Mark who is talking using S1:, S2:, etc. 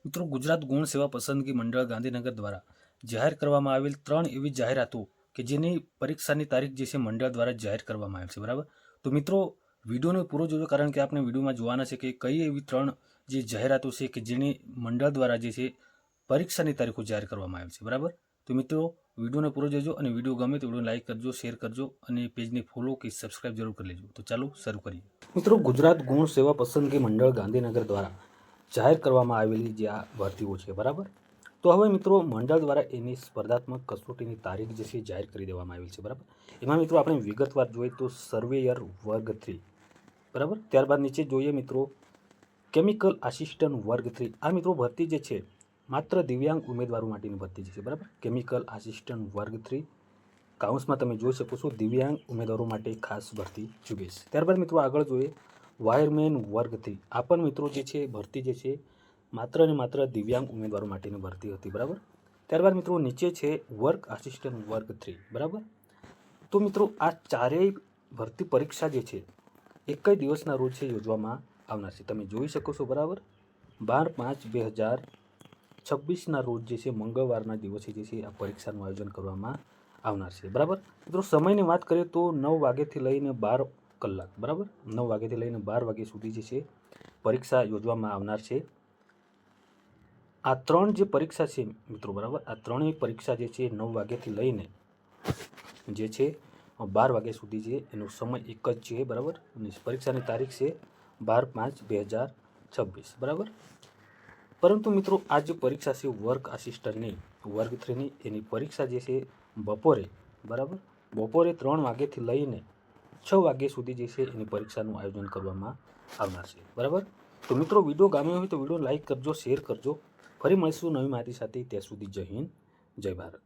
S1: મિત્રો, ગુજરાત ગુણ સેવા પસંદગી મંડળ ગાંધીનગર દ્વારા જાહેર કરવામાં આવેલ 3 એવી જાહેરાતો કે જેની પરીક્ષાની તારીખ જે છે મંડળ દ્વારા જાહેર કરવામાં આવેલ છે. બરાબર. તો મિત્રો, વિડીયોને પૂરો જોજો, કારણ કે આપણે વિડીયોમાં જોવાના છે કે કઈ એવી 3 જે જાહેરાતો છે કે જેની મંડળ દ્વારા જે છે પરીક્ષાની તારીખો જાહેર કરવામાં આવેલ છે. બરાબર. તો મિત્રો, વિડીયોને પૂરો જોજો અને વિડીયો ગમે તો વિડીયો લાઇક કરજો, શેર કરજો અને પેજને ફોલો કે સબસ્ક્રાઇબ જરૂર કરી લેજો. તો ચાલો શરૂ કરીએ. મિત્રો, ગુજરાત ગુણ સેવા પસંદગી મંડળ ગાંધીનગર દ્વારા જાહેર કરવામાં આવેલી જે આ ભરતીઓ છે. બરાબર. તો હવે મિત્રો, મંડળ દ્વારા એની સ્પર્ધાત્મક કસોટીની તારીખ જે છે જાહેર કરી દેવામાં આવી છે. બરાબર. એમાં મિત્રો આપણે વિગતવાર જોઈએ તો સર્વેયર વર્ગ 3. બરાબર. ત્યારબાદ નીચે જોઈએ મિત્રો કેમિકલ આસિસ્ટન્ટ વર્ગ 3. આ મિત્રો ભરતી જે છે માત્ર દિવ્યાંગ ઉમેદવારો માટેની ભરતી છે. બરાબર. કેમિકલ આસિસ્ટન્ટ વર્ગ 3 કાઉન્સમાં તમે જોઈ શકો છો દિવ્યાંગ ઉમેદવારો માટે ખાસ ભરતી ઝુંબેશ. ત્યારબાદ મિત્રો આગળ જોઈએ વાયરમેન વર્ગ 3. આ પણ મિત્રો જે છે ભરતી જે છે માત્ર ને માત્ર દિવ્યાંગ ઉમેદવારો માટેની ભરતી હતી. બરાબર. ત્યારબાદ મિત્રો નીચે છે વર્ક આસિસ્ટન્ટ વર્ગ 3. બરાબર. તો મિત્રો આ ચારેય ભરતી પરીક્ષા જે છે એક જ દિવસના રોજ છે યોજવામાં આવનાર છે. તમે જોઈ શકો છો. બરાબર. 12/5/2026ના રોજ જે છે મંગળવારના દિવસે જે છે આ પરીક્ષાનું આયોજન કરવામાં આવનાર છે. બરાબર. મિત્રો સમયની વાત કરીએ તો 9 વાગ્યાથી લઈને 12 કલાક. બરાબર. 9 વાગ્યાથી લઈને 12 વાગ્યા સુધી જે છે પરીક્ષા યોજવામાં આવનાર છે. આ 3 જે પરીક્ષા છે મિત્રો, બરાબર, આ ત્રણેય પરીક્ષા જે છે 9 વાગ્યાથી લઈને જે છે 12 વાગ્યા સુધી છે એનો સમય એક જ છે. બરાબર. અને પરીક્ષાની તારીખ છે 12/5/2026. બરાબર. પરંતુ મિત્રો આ જે પરીક્ષા છે વર્ક આસિસ્ટન્ટની વર્ગ 3ની એની પરીક્ષા જે છે બપોરે, બરાબર, બપોરે 3 વાગ્યાથી લઈને 6 વાગ્યા સુધી જે છે એની પરીક્ષાનું આયોજન કરવામાં આવનાર છે. બરાબર. તો મિત્રો વિડીયો ગમ્યો હોય તો વિડીયો લાઇક કરજો, શેર કરજો. ફરી મળીશું નવી માહિતી સાથે. ત્યાં સુધી જય હિન્દ, જય ભારત.